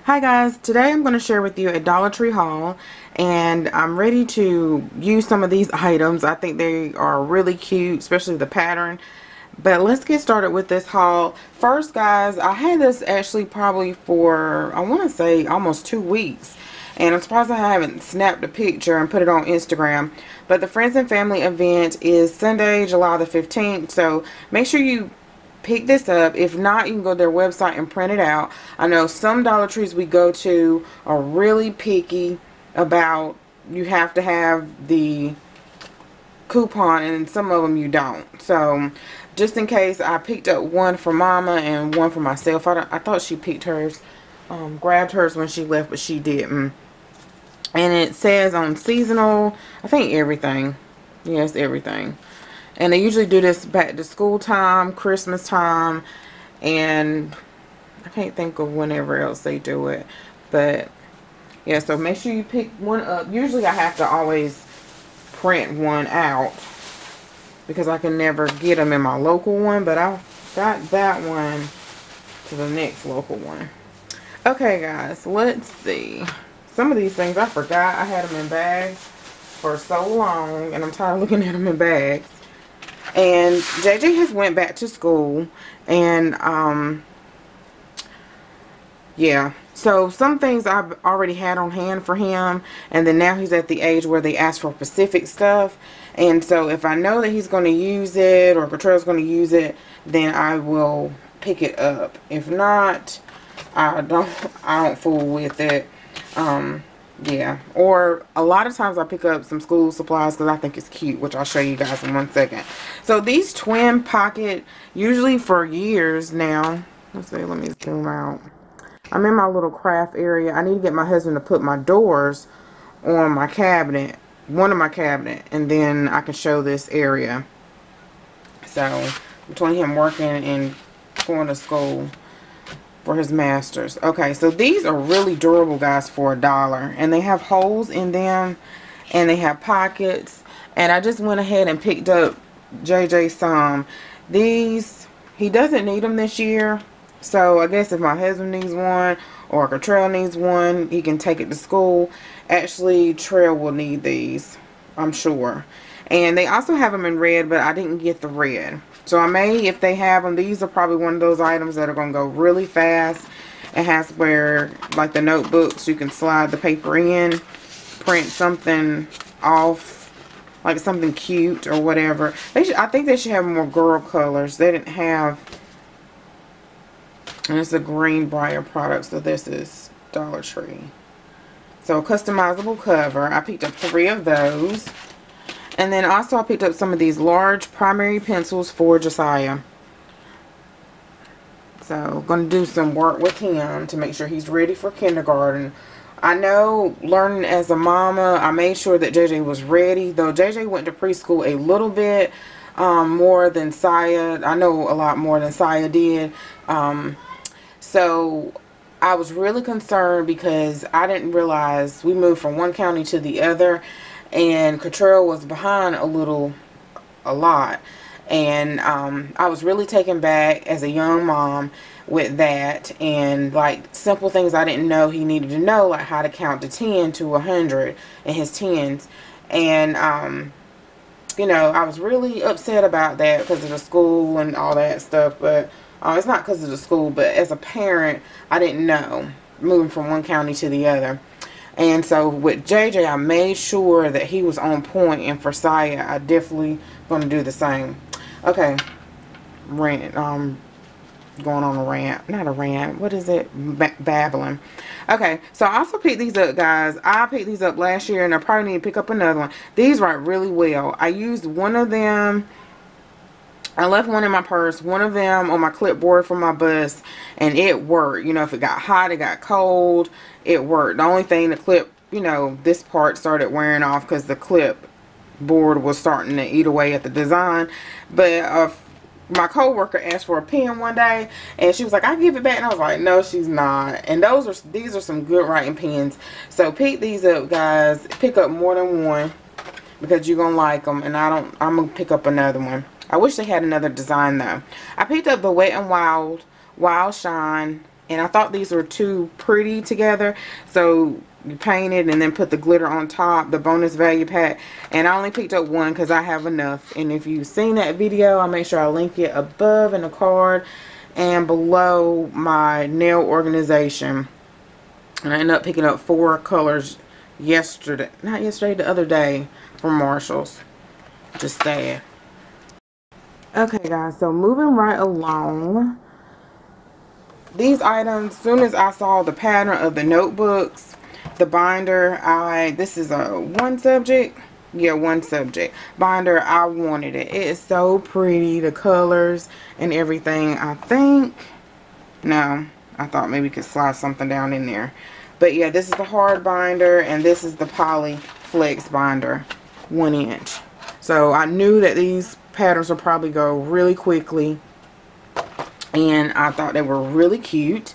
Hi guys, today I'm going to share with you a Dollar Tree haul, and I'm ready to use some of these items. I think they are really cute, especially the pattern. But let's get started with this haul. First guys, I had this actually probably for, I want to say almost 2 weeks. And I'm surprised I haven't snapped a picture and put it on Instagram. But the Friends and Family event is Sunday, July the 15th. So make sure you pick this up. If not, you can go to their website and print it out. I know some Dollar Trees we go to are really picky about you have to have the coupon, and some of them you don't. So just in case, I picked up one for Mama and one for myself. I thought she picked hers, grabbed hers when she left, but she didn't. And it says on seasonal, I think everything. Yes, everything. And they usually do this back to school time, Christmas time, and I can't think of whenever else they do it. But yeah, so make sure you pick one up. Usually I have to always print one out because I can never get them in my local one, but I got that one to the next local one. Okay guys, let's see. Some of these things I forgot I had them in bags for so long, and I'm tired of looking at them in bags. And JJ has went back to school, and yeah, so some things I've already had on hand for him, and then now he's at the age where they ask for specific stuff. And so if I know that he's going to use it, or Cottrell's going to use it, then I will pick it up. If not, I don't fool with it. Yeah, or a lot of times I pick up some school supplies because I think it's cute, which I'll show you guys in 1 second. So these twin pocket, usually for years now, let's see, let me zoom out. I'm in my little craft area. I need to get my husband to put my doors on my cabinet, one of my cabinet, and then I can show this area. So between him working and going to school for his masters. Okay, so these are really durable guys for $1, and they have holes in them, and they have pockets. And I just went ahead and picked up JJ some. These, he doesn't need them this year, so I guess if my husband needs one or Cottrell needs one, he can take it to school. Actually, Trell will need these, I'm sure. And they also have them in red, but I didn't get the red. So I may, if they have them, these are probably one of those items that are going to go really fast. It has where, like the notebooks, you can slide the paper in, print something off, like something cute or whatever. I think they should have more girl colors. They didn't have, and it's a Greenbrier product, so this is Dollar Tree. So customizable cover. I picked up 3 of those. And then also I picked up some of these large primary pencils for Josiah. So going to do some work with him to make sure he's ready for kindergarten. I know, learning as a mama, I made sure that JJ was ready. Though JJ went to preschool a little bit more than Saya. I know a lot more than Saya did. So I was really concerned because I didn't realize we moved from one county to the other. And Cottrell was behind a lot, and I was really taken back as a young mom with that, and like simple things I didn't know he needed to know, like how to count to 10 to 100 in his tens. And you know, I was really upset about that because of the school and all that stuff. But it's not because of the school, but as a parent, I didn't know, moving from one county to the other. And so with JJ, I made sure that he was on point, and for Saya, I definitely going to do the same. Okay, going on a rant, not a rant, what is it, babbling. Okay, so I also picked these up, guys. I picked these up last year, and I probably need to pick up another one. These write really well. I used one of them. I left one in my purse, one of them on my clipboard for my bus, and it worked. You know, if it got hot, it got cold, it worked. The only thing, the clip, you know, this part started wearing off because the clipboard was starting to eat away at the design. But my coworker asked for a pen one day, and she was like, "I give it back," and I was like, "No, she's not." And these are some good writing pens. So pick these up, guys. Pick up more than one because you're gonna like them, and I'm gonna pick up another one. I wish they had another design though. I picked up the Wet n Wild Shine And I thought these were too pretty together, so you paint it and then put the glitter on top, the bonus value pack. And I only picked up one because I have enough. And if you've seen that video, I'll make sure I link it above in the card and below my nail organization. And I ended up picking up 4 colors yesterday, not yesterday, the other day from Marshall's. Just sad. Okay guys, so moving right along, these items, as soon as I saw the pattern of the notebooks, the binder, this is a one subject binder. I wanted it. It is so pretty, the colors and everything. I thought maybe we could slide something down in there, but yeah, this is the hard binder and this is the poly flex binder, 1 inch. So I knew that these patterns will probably go really quickly, and I thought they were really cute.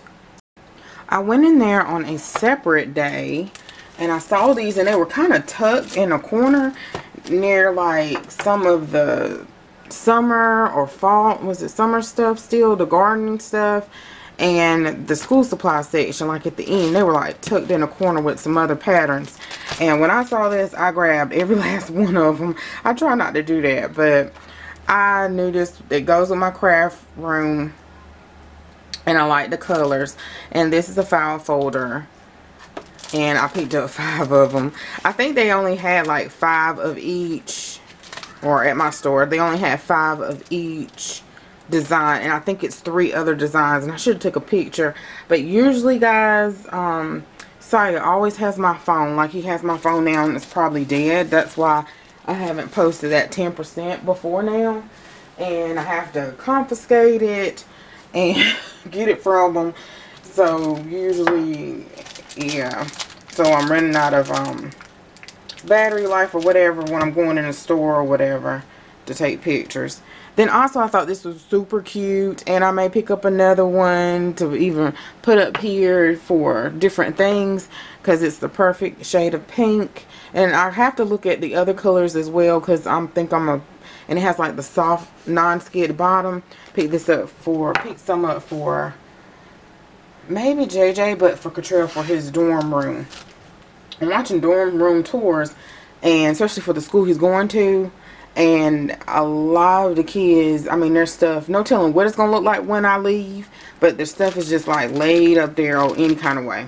I went in there on a separate day and I saw these, and they were kind of tucked in a corner near like some of the summer or fall, was it summer stuff still, the gardening stuff, and the school supply section, like at the end. They were like tucked in a corner with some other patterns. And when I saw this, I grabbed every last one of them. I try not to do that, but I knew this, it goes with my craft room, and I like the colors. And this is a file folder, and I picked up 5 of them. I think they only had like 5 of each, or at my store they only had 5 of each design, and I think it's 3 other designs, and I should have took a picture. But usually guys, Saya always has my phone, like he has my phone now, and it's probably dead. That's why I haven't posted that 10% before now, and I have to confiscate it and get it from them. So usually, yeah, so I'm running out of battery life or whatever when I'm going in a store or whatever to take pictures. Then also I thought this was super cute, and I may pick up another one to even put up here for different things because it's the perfect shade of pink. And I have to look at the other colors as well, because and it has like the soft non-skid bottom. Pick some up for maybe JJ, but for Cottrell for his dorm room. I'm watching dorm room tours, and especially for the school he's going to. And a lot of the kids, I mean, their stuff, no telling what it's going to look like when I leave, but their stuff is just like laid up there or any kind of way.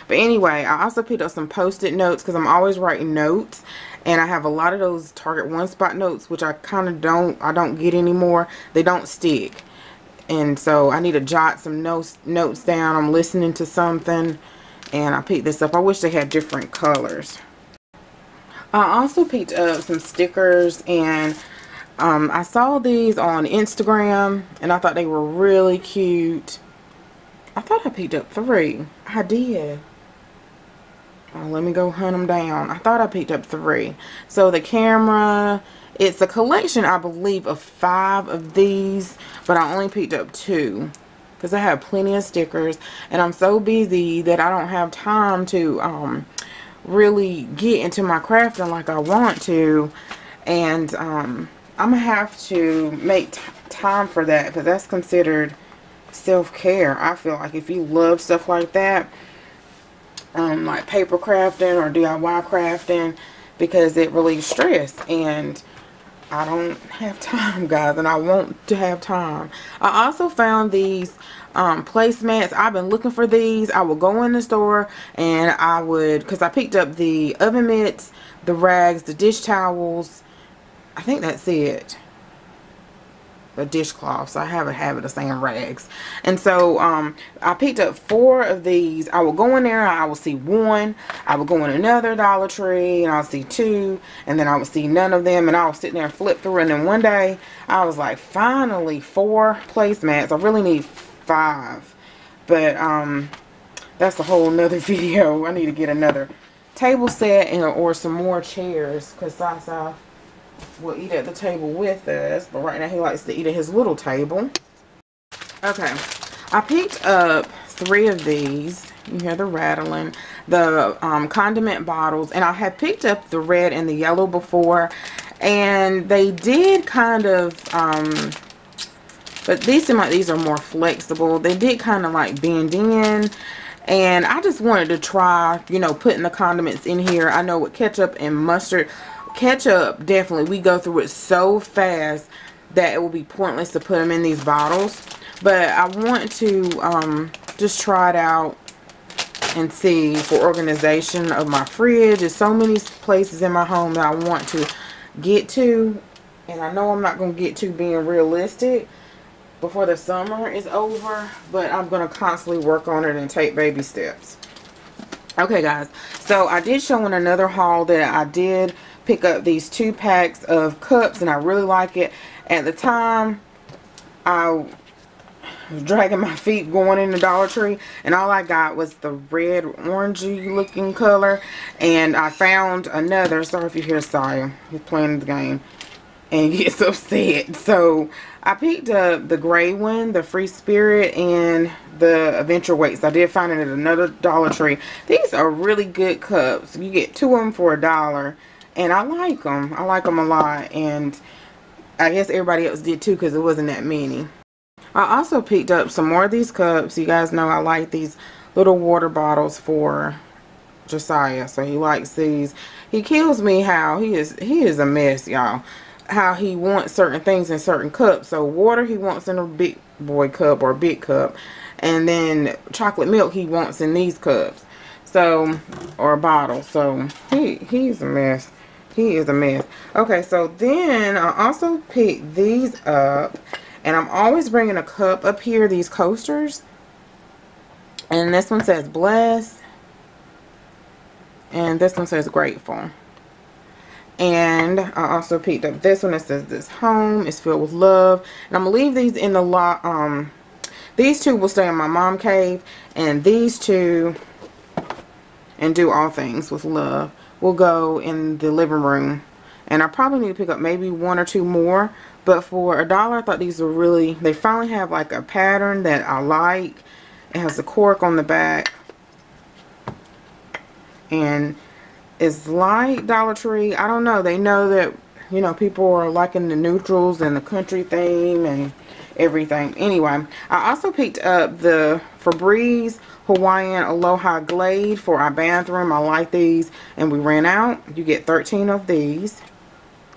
But anyway, I also picked up some post-it notes because I'm always writing notes, and I have a lot of those Target One Spot notes, which I kind of don't get anymore. They don't stick, and so I need to jot some notes down. I'm listening to something, and I picked this up. I wish they had different colors. I also picked up some stickers, and I saw these on Instagram, and I thought they were really cute. I thought I picked up 3. I did. Oh, let me go hunt them down. I thought I picked up 3. So the camera, it's a collection, I believe, of 5 of these, but I only picked up 2 because I have plenty of stickers, and I'm so busy that I don't have time to really get into my crafting like I want to. And I'm gonna have to make time for that, because that's considered self-care. I feel like if you love stuff like that, like paper crafting or DIY crafting, because it relieves stress, and I don't have time, guys, and I want to have time. I also found these placemats. I've been looking for these. I would go in the store, and because I picked up the oven mitts, the rags, the dish towels. I think that's it. The dishcloths. I have a habit of saying rags. And so I picked up 4 of these. I will go in there, I will see 1. I will go in another Dollar Tree, and I'll see 2, and then I would see none of them, and I was sitting there and flip through. And then one day I was like, finally 4 placemats. I really need 5, but that's a whole nother video. I need to get another table set or some more chairs, because Sasa will eat at the table with us, but right now he likes to eat at his little table. Okay, I picked up 3 of these. You hear the rattling. The condiment bottles, and I had picked up the red and the yellow before, and they did kind of But these seem like these are more flexible. They did kind of like bend in. And I just wanted to try, you know, putting the condiments in here. I know with ketchup and mustard, ketchup, definitely, we go through it so fast that it will be pointless to put them in these bottles. But I want to just try it out and see for organization of my fridge. There's so many places in my home that I want to get to. And I know I'm not going to get to being realistic before the summer is over, but I'm going to constantly work on it and take baby steps. Okay guys, so I did show in another haul that I did pick up these 2 packs of cups, and I really like it. At the time, I was dragging my feet going in the Dollar Tree, and all I got was the red orangey looking color, and I found another. Sorry if you hear Saya, he's playing the game and gets upset. So I picked up the gray one, the Free Spirit, and the Adventure Weights. I did find it at another Dollar Tree. These are really good cups. You get 2 of them for $1, and I like them. I like them a lot, and I guess everybody else did too because it wasn't that many. I also picked up some more of these cups. You guys know I like these little water bottles for Josiah, so he likes these. He kills me how he is a mess, y'all. How he wants certain things in certain cups. So water he wants in a big boy cup or big cup, and then chocolate milk he wants in these cups, so, or a bottle. So he's a mess. He is a mess. Okay, so then I also picked these up, and I'm always bringing a cup up here, these coasters, and this one says blessed, and this one says grateful. And I also picked up this one that says this home is filled with love. And I'm going to leave these in the lot. These 2 will stay in my mom cave. And these 2, and do all things with love, will go in the living room. And I probably need to pick up maybe 1 or 2 more. But for $1, I thought these were really, they finally have like a pattern that I like. It has a cork on the back. And it's like Dollar Tree. I don't know. They know that, you know, people are liking the neutrals and the country theme and everything. Anyway, I also picked up the Febreze Hawaiian Aloha Glade for our bathroom. I like these, and we ran out. You get 13 of these.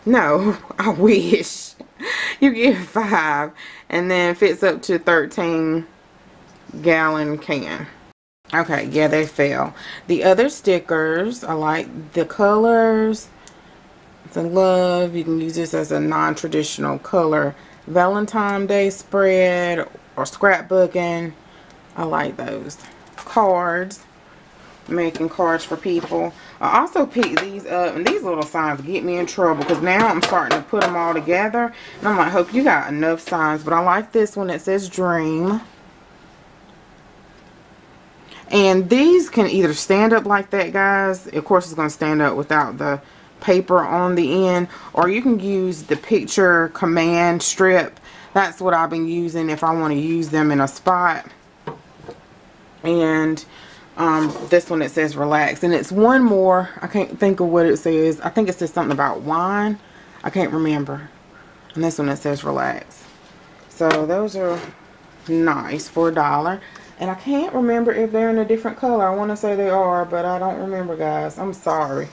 No, I wish. You get 5, and then fits up to 13-gallon can. Okay, yeah, they fell. The other stickers, I like the colors. It's in love. You can use this as a non-traditional color Valentine's Day spread or scrapbooking. I like those. Cards. Making cards for people. I also picked these up, and these little signs get me in trouble because now I'm starting to put them all together. And I'm like, hope you got enough signs. But I like this one that says dream. And these can either stand up like that, guys. Of course, it's going to stand up without the paper on the end. Or you can use the picture command strip. That's what I've been using if I want to use them in a spot. And this one, it says relax. And it's one more. I can't think of what it says. I think it says something about wine. I can't remember. And this one, it says relax. So those are nice for $1. And I can't remember if they're in a different color. I want to say they are, but I don't remember, guys. I'm sorry.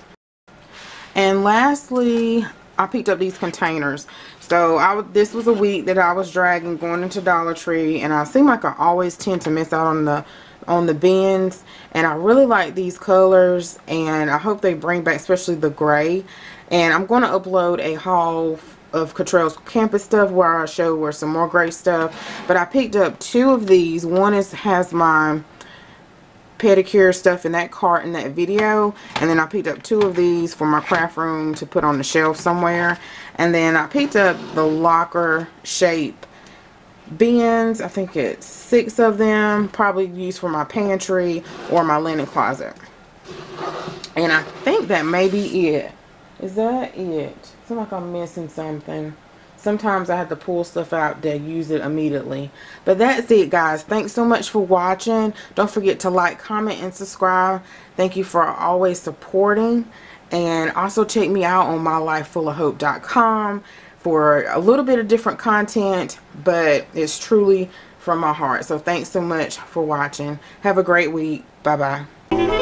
And lastly, I picked up these containers. So this was a week that I was dragging going into Dollar Tree, and I seem like I always tend to miss out on the bins. And I really like these colors, and I hope they bring back especially the gray. And I'm going to upload a haul of Cottrell's campus stuff where I show where some more gray stuff. But I picked up 2 of these. One has my pedicure stuff in that cart in that video, and then I picked up 2 of these for my craft room to put on the shelf somewhere. And then I picked up the locker shape bins. I think it's 6 of them, probably used for my pantry or my linen closet. And I think that may be it. Is that it? I feel like I'm missing something. Sometimes I have to pull stuff out to use it immediately. But that's it, guys. Thanks so much for watching. Don't forget to like, comment, and subscribe. Thank you for always supporting. And also check me out on mylifefullofhope.com for a little bit of different content, but it's truly from my heart. So thanks so much for watching. Have a great week. Bye bye.